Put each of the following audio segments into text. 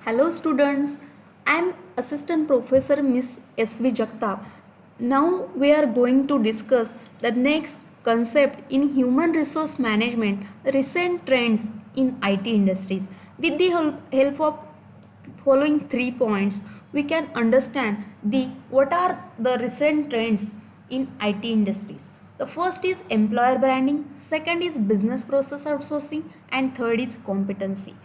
Hello students, I am Assistant Professor Miss S.V. Jagtap. Now we are going to discuss the next concept in human resource management, recent trends in IT industries. With the help of following 3 points, we can understand what are the recent trends in IT industries. The first is employer branding, second is business process outsourcing, and third is competency.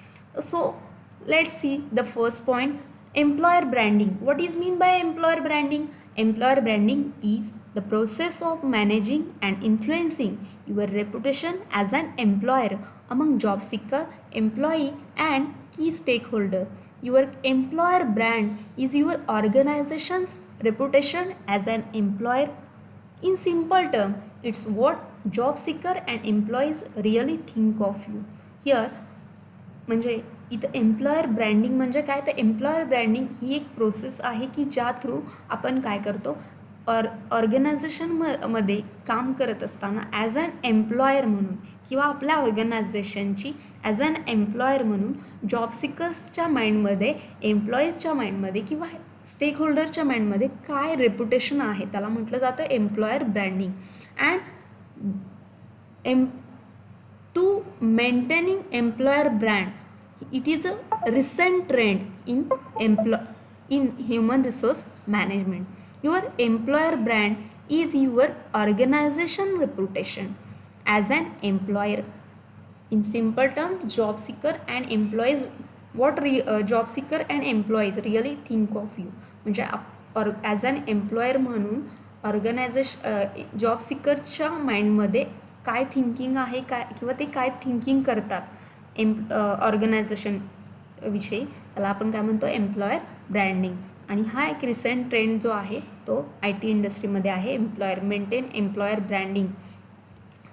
So let's see the first point, employer branding. What is mean by employer branding? Employer branding is the process of managing and influencing your reputation as an employer among job seeker, employee, and key stakeholder. Your employer brand is your organization's reputation as an employer. In simple terms, it's what job seeker and employees really think of you. Here म्हणजे इथं employer branding म्हणजे काय, तर employer branding ही एक process आहे की ज्या through आपण काय करतो, ऑर्गनायझेशनमध्ये काम करत असताना ॲज अन एम्प्लॉयर म्हणून किंवा आपल्या ऑर्गनायझेशनची ॲज अन एम्प्लॉयर म्हणून जॉब सिकर्सच्या माइंडमध्ये, एम्प्लॉईजच्या माइंडमध्ये किंवा स्टेक होल्डरच्या माइंडमध्ये काय रेप्युटेशन आहे त्याला म्हटलं जातं employer branding. And to maintaining employer brand, it is a recent trend in human resource management. Your employer brand is your organization reputation as an employer. In simple terms, job seeker and employees, job seeker and employees really think of you. म्हणजे as an employer म्हणून job सिकरच्या माइंडमध्ये काय thinking आहे, काय किंवा ते काय thinking करतात organisation विषयी, त्याला आपण काय म्हणतो एम्प्लॉयर ब्रँडिंग. आणि हा एक रिसेंट ट्रेंड जो आहे तो IT इंडस्ट्रीमध्ये आहे, maintain employer branding.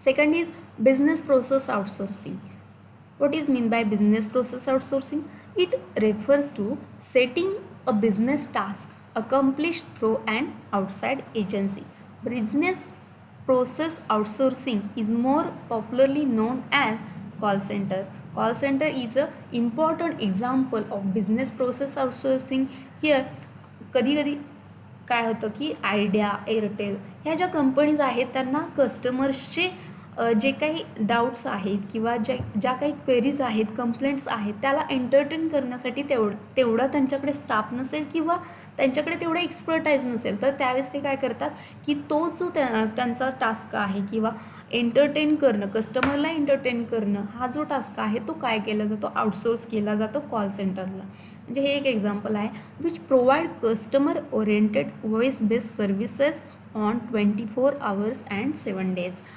Second is business process outsourcing. What is mean by business process outsourcing? It refers to setting a business task accomplish through and outside agency. Business process outsourcing is more popularly known as call centers. Call center is a important example of business process outsourcing. Here कधी कधी काय होतं की idea, Airtel ह्या ज्या companies आहेत त्यांना कस्टमर्सचे जे काही डाऊट्स आहेत किंवा ज्या काही क्वेरीज आहेत, कंप्लेंट्स आहेत, त्याला एंटरटेन करण्यासाठी तेवढा त्यांच्याकडे स्टाफ नसेल किंवा त्यांच्याकडे तेवढं एक्सपर्टाईज नसेल, तर त्यावेळेस ते काय करतात की तो जो त्यांचा टास्क आहे किंवा एंटरटेन करणं, कस्टमरला एंटरटेन करणं हा जो टास्क आहे तो काय केला जातो, आउटसोर्स केला जातो कॉल सेंटरला. म्हणजे हे एक एक्झाम्पल आहे which provide customer oriented voice based services on 24 hours and 7 days.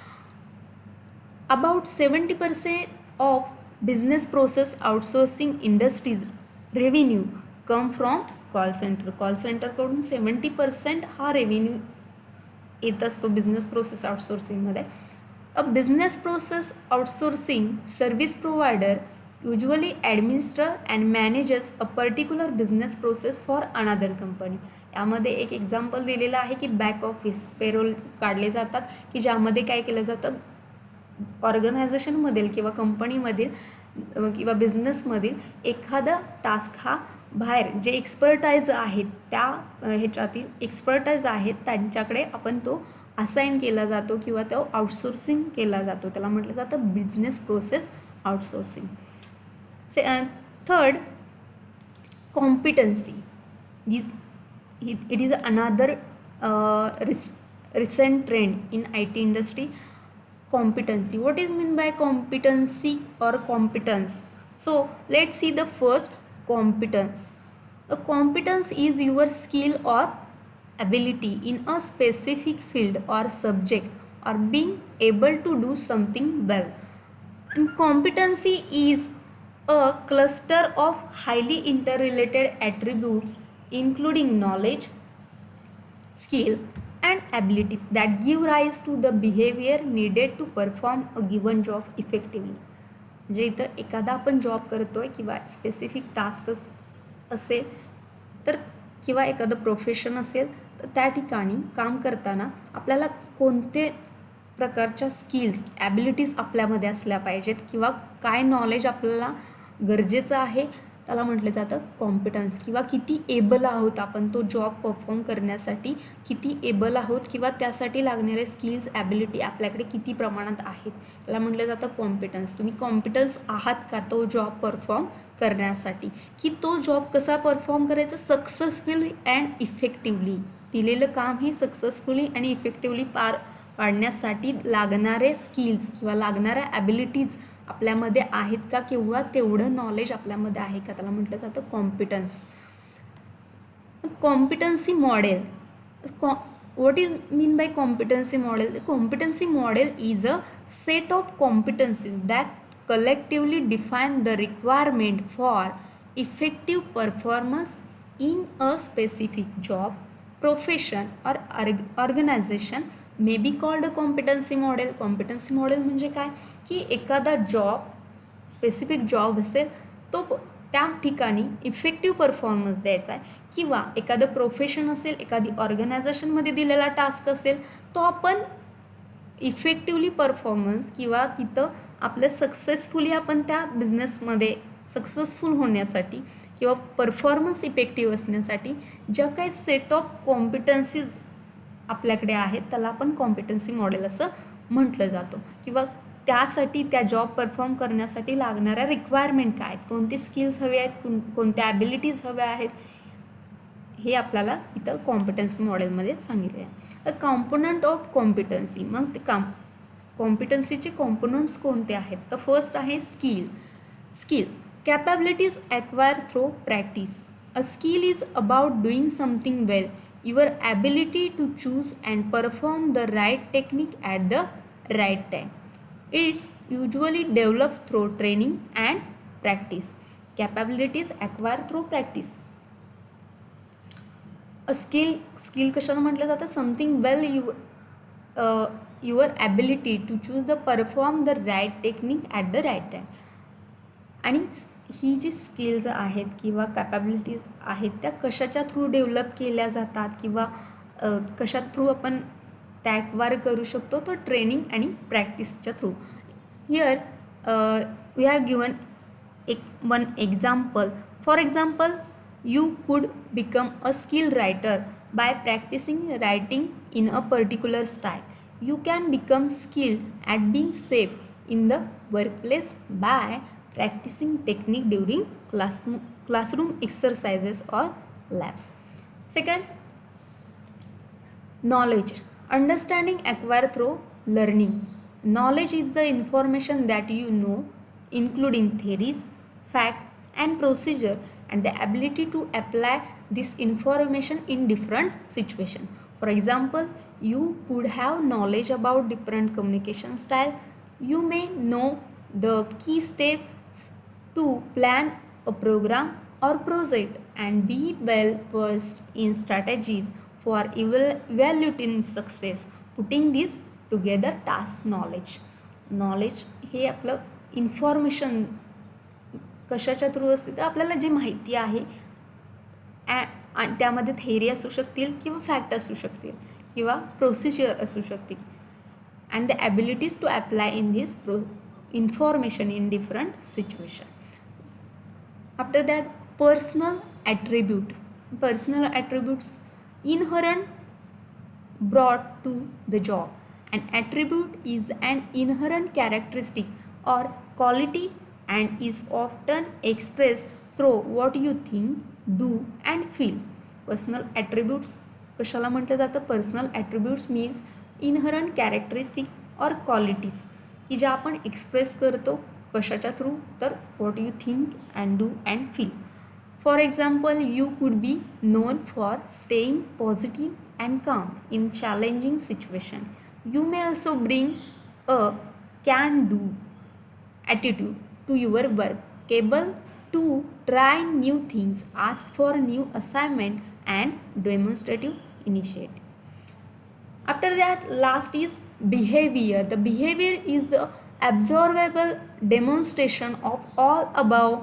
About 70% of business process outsourcing industries revenue come from call center. Call सेंटरकडून 70% हा रेव्हेन्यू येत असतो बिझनेस प्रोसेस आउटसोर्सिंगमध्ये. A business process outsourcing service provider usually administer and manages a particular business process for another company. यामध्ये एक example दिलेलं आहे की बॅक ऑफिस पेरोल काढले जातात की ज्यामध्ये काय केलं जातं, ऑर्गनायझेशनमधील किंवा कंपनीमधील किंवा बिझनेसमधील एखादा टास्क हा बाहेर जे एक्सपर्टाईज आहेत त्या ह्याच्यातील एक्सपर्टाईज आहेत त्यांच्याकडे आपण तो असाईन केला जातो किंवा तो आउटसोर्सिंग केला जातो, त्याला म्हटलं जातं business process outsourcing. Third, competency. It is another recent trend in IT industry. Competency. What is mean by competency or competence? So let's see the first, competence. A competence is your skill or ability in a specific field or subject or being able to do something well. And competency is a cluster of highly interrelated attributes including knowledge, skill and abilities that give rise to the behavior needed to perform a given job effectively. म्हणजे इथं एखादा आपण job करतोय किंवा specific task असेल तर किंवा एखादं प्रोफेशन असेल तर त्या ठिकाणी काम करताना आपल्याला कोणते प्रकारच्या स्किल्स, ॲबिलिटीज आपल्यामध्ये असल्या पाहिजेत किंवा काय नॉलेज आपल्याला गरजेचं आहे त्याला म्हटलं जातं कॉम्पिटन्स, किंवा किती एबल आहोत आपण तो जॉब परफॉर्म करण्यासाठी, किती एबल आहोत किंवा त्यासाठी लागणारे स्किल्स ॲबिलिटी आपल्याकडे किती प्रमाणात आहेत, त्याला म्हटलं जातं कॉम्पिटन्स. तुम्ही कॉम्पिटन्स आहात का तो जॉब परफॉर्म करण्यासाठी, की तो जॉब कसा परफॉर्म करायचा सक्सेसफुली अँड इफेक्टिवली. दिलेलं काम हे सक्सेसफुली आणि इफेक्टिवली पार पाडण्यासाठी लागणारे स्किल्स किंवा लागणाऱ्या ॲबिलिटीज आपल्यामध्ये आहेत का, किंवा तेवढं नॉलेज आपल्यामध्ये आहे का, त्याला म्हटलं जातं competence. Competency model, what is mean by competency model? The competency model is a set of competencies that collectively define the requirement for effective performance in a specific job, profession or organization may be called a competency model. competency model म्हणजे काय, की एखादा job, specific job असेल, तो त्या ठिकाणी effective performance द्यायचा आहे, किंवा एखादं प्रोफेशन असेल, एखादी ऑर्गनायझेशनमध्ये दिलेला टास्क असेल, तो आपण इफेक्टिवली परफॉर्मन्स किंवा तिथं आपलं सक्सेसफुली आपण त्या बिझनेसमध्ये सक्सेसफुल होण्यासाठी किंवा परफॉर्मन्स इफेक्टिव्ह असण्यासाठी ज्या काही सेट ऑफ कॉम्पिटन्सीज आपल्याकडे आहेत त्याला आपण कॉम्पिटन्सी मॉडेल असं म्हटलं जातं. किंवा त्यासाठी त्या जॉब परफॉर्म करण्यासाठी लागणाऱ्या रिक्वायरमेंट काय आहेत, कोणते स्किल्स हवे आहेत, कोणत्या ॲबिलिटीज हव्या आहेत, हे आपल्याला इथं कॉम्पिटन्सी मॉडेलमध्ये सांगितले आहे. अ कॉम्पोनंट ऑफ कॉम्पिटन्सी, मग ते कॉम्पिटन्सीचे कॉम्पोनंट्स कोणते आहेत, तर फर्स्ट आहे skill capabilities acquire through practice. A skill is about doing something well. Your ability to choose and perform the right technique at the right time. It's usually developed through training and practice. Capabilities acquired through practice. A skill कशाला म्हटलं जातं, something well your ability to choose the perform the right technique at the right time. आणि ही जी skills आहेत किंवा capabilities आहेत त्या कशाच्या थ्रू डेव्हलप केल्या जातात किंवा कशा थ्रू आपण त्या ॲक्वायर करू शकतो, तर ट्रेनिंग आणि प्रॅक्टिसच्या through. Here we have given one example. For example, you could become a skilled writer by practicing writing in a particular style. You can become skilled at being safe in the workplace by practicing technique during classroom exercises or labs. Second, knowledge. Understanding acquired through learning. Knowledge is the information that you know, including theories, fact, and procedure, and the ability to apply this information in different situations. For example, you could have knowledge about different communication style. You may know the key step to plan a program or project and be well versed in strategies for evaluating success. Putting this together, task knowledge हे आपलं information कशाच्या through असते, तर आपल्याला जी माहिती आहे त्यामध्ये theory असू शकतील किंवा फॅक्ट असू शकतील किंवा प्रोसिजर असू शकतील, and the abilities to apply in this information in different situation. After that, personal attributes inherent brought to the job. An attribute is an inherent characteristic or quality and is often expressed through what you think, do and feel. Personal attributes कशाला म्हटलं जातं, personal attributes means इनहरंट characteristics और qualities की ज्या आपण express करतो कशाच्या through, तर what you think and do and feel. For example, you could be known for staying positive and calm in challenging situation. You may also bring a can-do attitude to your work, capable to try new things, ask for new assignment and demonstrative initiative. After that, last is behavior. The behavior is the observable demonstration of all above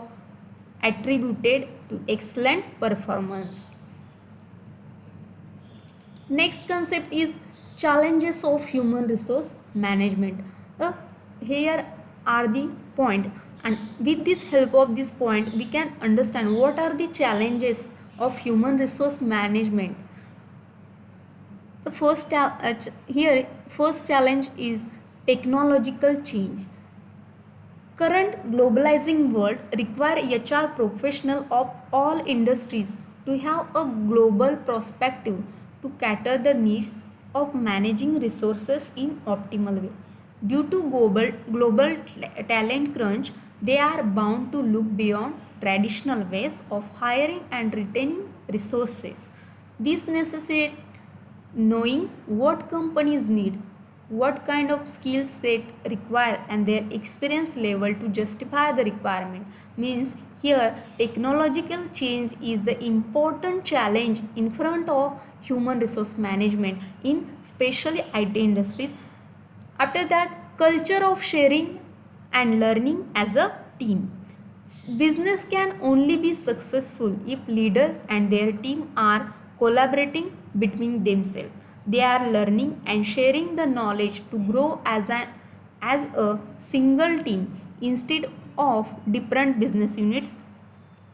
attributed to excellent performance. Next concept is challenges of human resource management. Here are the point, and with this help of this point we can understand what are the challenges of human resource management. The first challenge is technological change. Current globalizing world require HR professional of all industries to have a global perspective to cater the needs of managing resources in optimal way. Due to global talent crunch, they are bound to look beyond traditional ways of hiring and retaining resources. This necessitates knowing what companies need, what kind of skills they require, and their experience level to justify the requirement. Means here technological change is the important challenge in front of human resource management in especially IT industries. After that, culture of sharing and learning as a team. Business can only be successful if leaders and their team are collaborating between themselves. They are learning and sharing the knowledge to grow as a single team instead of different business units.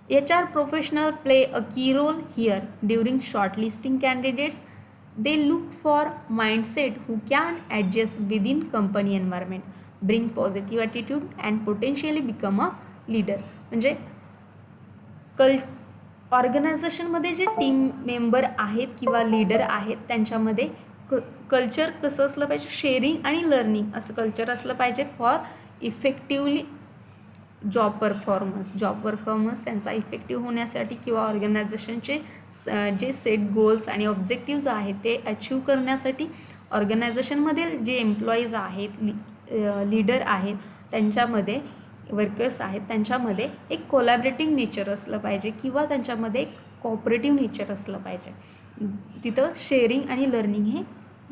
HR professionals play a key role here during shortlisting candidates. They look for mindset who can adjust within company environment, bring positive attitude and potentially become a leader. म्हणजे कल ऑर्गनायझेशनमध्ये जे team member आहेत किंवा leader आहेत त्यांच्यामध्ये culture कसं असलं पाहिजे, शेअरिंग आणि लर्निंग असं कल्चर असलं पाहिजे फॉर इफेक्टिवली जॉब परफॉर्मन्स त्यांचा इफेक्टिव्ह होण्यासाठी किंवा ऑर्गनायझेशनचे जे सेट गोल्स आणि ऑब्जेक्टिव्ज आहेत ते अचीव करण्यासाठी ऑर्गनायझेशनमधील जे एम्प्लॉईज आहेत लीडर आहेत त्यांच्यामध्ये वर्कर्स आहेत त्यांच्यामध्ये एक कोलॅबरेटिव्ह नेचर असलं पाहिजे किंवा त्यांच्यामध्ये एक कोऑपरेटिव्ह नेचर असलं पाहिजे. तिथं शेअरिंग आणि लर्निंग हे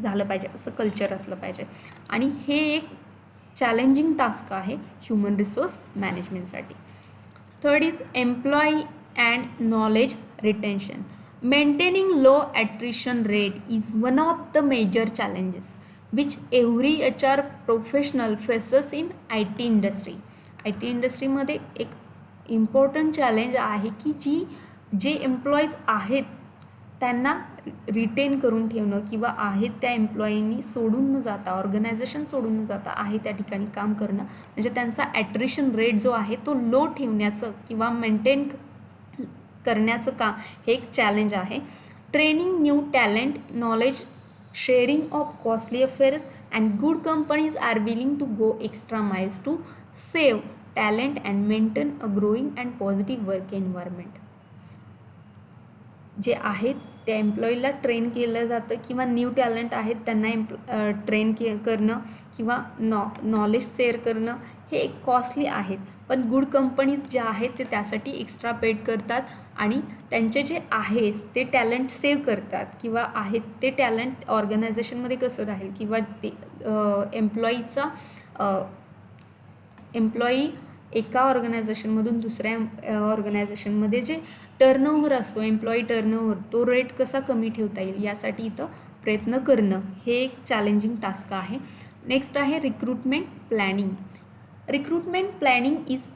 झालं पाहिजे असं कल्चर असलं पाहिजे. आणि हे एक चॅलेंजिंग टास्क आहे ह्युमन रिसोर्स मॅनेजमेंटसाठी. Third is employee and knowledge retention. Maintaining low attrition rate is one of the major challenges which every HR professional faces in IT industry. IT इंडस्ट्रीमध्ये एक इम्पॉर्टंट चॅलेंज आहे की जे employees आहेत त्यांना retain करून ठेवणं किंवा आहेत त्या एम्प्लॉईंनी सोडून न जाता, ऑर्गनायझेशन सोडून न जाता आहे त्या ठिकाणी काम करणं, म्हणजे त्यांचा ॲट्रिशन रेट जो आहे तो लो ठेवण्याचं किंवा मेंटेन करण्याचं काम हे एक चॅलेंज आहे. Training new talent, knowledge sharing of costly affairs, and good companies are willing to go extra miles to save talent and maintain a growing and positive work environment. जे आहेत त्या एम्प्लॉईला ट्रेन केलं जातं किंवा न्यू टॅलेंट आहेत त्यांना train करणं किंवा नॉलेज शेअर करणं हे एक कॉस्टली आहेत, पण गुड कंपनीज ज्या आहेत ते त्यासाठी एक्स्ट्रा पेड करतात आणि त्यांचे जे आहेत ते टॅलेंट सेव्ह करतात किंवा आहेत ते टॅलेंट ऑर्गनायझेशनमध्ये कसं राहील किंवा ते एम्प्लॉई एका ऑर्गनायझेशनमधून दुसऱ्या ऑर्गनायझेशनमध्ये जे टर्नओव्हर असतो, एम्प्लॉई टर्नओव्हर तो रेट कसा कमी ठेवता येईल यासाठी इथं प्रयत्न करणं हे एक चॅलेंजिंग टास्क आहे. नेक्स्ट आहे recruitment planning. Recruitment planning is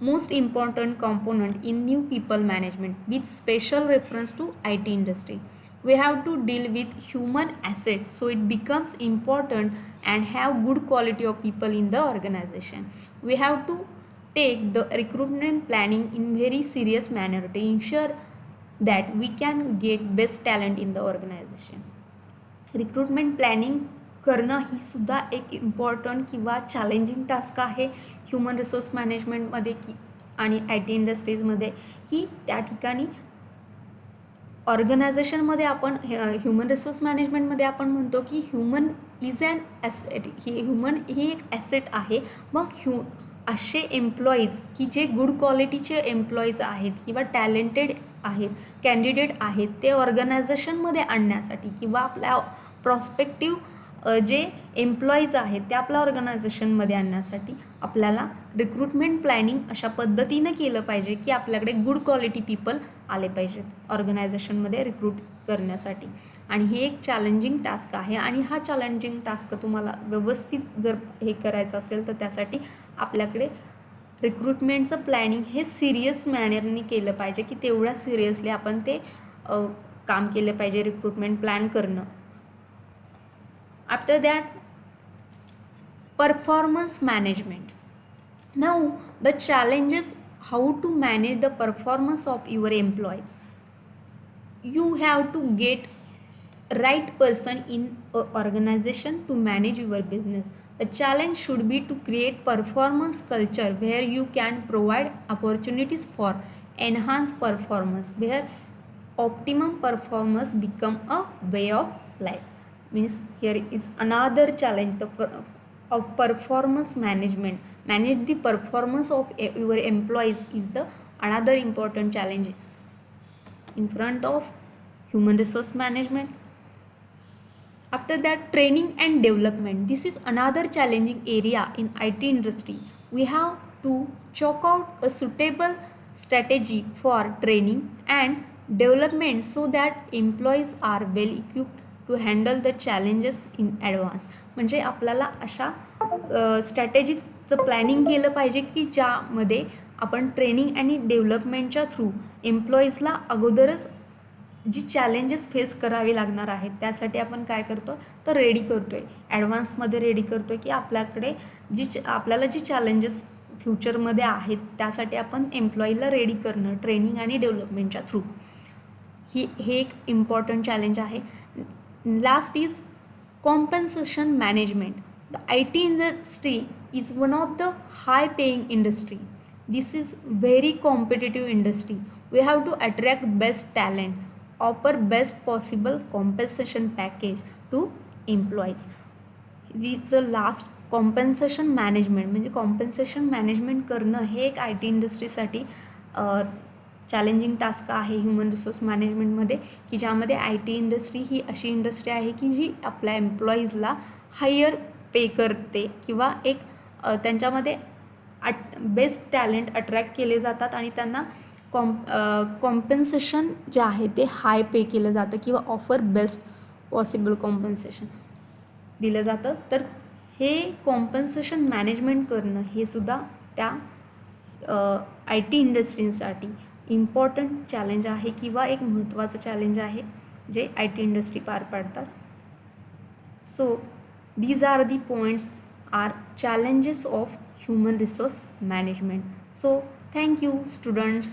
most important component in new people management with special reference to IT industry. We have to deal with human assets, so it becomes important and have good quality of people in the organization. We have to take the recruitment planning in very serious manner to ensure that we can get best talent in the organization. Recruitment planning करणं ही सुद्धा एक important किंवा challenging task आहे human resource मॅनेजमेंटमध्ये आणि IT इंडस्ट्रीजमध्ये, की त्या ठिकाणी ऑर्गनायझेशनमध्ये आपण ह्युमन रिसोर्स मॅनेजमेंटमध्ये आपण म्हणतो की human is an asset. Human ही एक ॲसेट आहे. मग असे एम्प्लॉईज की जे गुड क्वालिटीचे एम्प्लॉईज आहेत किंवा टॅलेंटेड आहेत, कॅन्डिडेट आहेत, ते ऑर्गनायझेशनमध्ये आणण्यासाठी किंवा आपल्या प्रॉस्पेक्टिव्ह जे एम्प्लॉईज आहेत ते आपल्या ऑर्गनायझेशनमध्ये आणण्यासाठी आपल्याला रिक्रुटमेंट प्लॅनिंग अशा पद्धतीनं केलं पाहिजे की आपल्याकडे गुड क्वालिटी पीपल आले पाहिजेत ऑर्गनायझेशनमध्ये रिक्रूट करण्यासाठी. आणि हे एक चॅलेंजिंग टास्क आहे आणि हा चॅलेंजिंग टास्क तुम्हाला व्यवस्थित जर हे करायचं असेल तर त्यासाठी आपल्याकडे रिक्रुटमेंटचं प्लॅनिंग हे सिरियस मॅनरनी केलं पाहिजे की तेवढ्या सिरियसली आपण ते काम केलं पाहिजे रिक्रुटमेंट प्लॅन करणं. After that performance management. Now the challenge is how to manage the performance of your employees. You have to get right person in a organization to manage your business. The challenge should be to create performance culture where you can provide opportunities for enhanced performance, where optimum performance become a way of life. Means here is another challenge, of performance management. Manage the performance of your employees is the another important challenge in front of human resource management. After that, training and development. This is another challenging area in IT industry. We have to chalk out a suitable strategy for training and development so that employees are well equipped to handle the challenges in advance. म्हणजे आपल्याला अशा स्ट्रॅटेजीचं planning केलं पाहिजे की ज्यामध्ये आपण training आणि डेव्हलपमेंटच्या थ्रू एम्प्लॉईजला अगोदरच जी चॅलेंजेस फेस करावी लागणार आहेत त्यासाठी आपण काय करतो तर रेडी करतो आहे, ॲडव्हान्समध्ये रेडी करतो आहे की आपल्याकडे आपल्याला जी चॅलेंजेस फ्युचरमध्ये आहेत त्यासाठी आपण एम्प्लॉईला रेडी करणं ट्रेनिंग आणि डेव्हलपमेंटच्या थ्रू. हे एक इम्पॉर्टंट चॅलेंज आहे. Last is compensation management. The IT industry is one of the high paying industry. This is very competitive industry. We have to attract best talent, offer best possible compensation package to employees. It's a last compensation management. म्हणजे compensation management करणं हे एक IT इंडस्ट्रीसाठी challenging task आहे human resource मॅनेजमेंटमध्ये, की ज्यामध्ये IT industry ही अशी industry आहे की जी आपल्या एम्प्लॉईजला हायर पे करते किंवा एक त्यांच्यामध्ये बेस्ट टॅलेंट अट्रॅक्ट केले जातात आणि त्यांना कॉम्पन्सेशन जे आहे ते हाय पे केलं जातं किंवा ऑफर बेस्ट पॉसिबल कॉम्पन्सेशन दिलं जातं. तर हे कॉम्पन्सेशन मॅनेजमेंट करणं हे सुद्धा त्या IT इंडस्ट्रीसाठी इम्पॉर्टंट चॅलेंज आहे किंवा एक महत्त्वाचं चॅलेंज आहे जे IT इंडस्ट्री पार पाडतात. So these are the points are challenges of human resource management. So thank you students.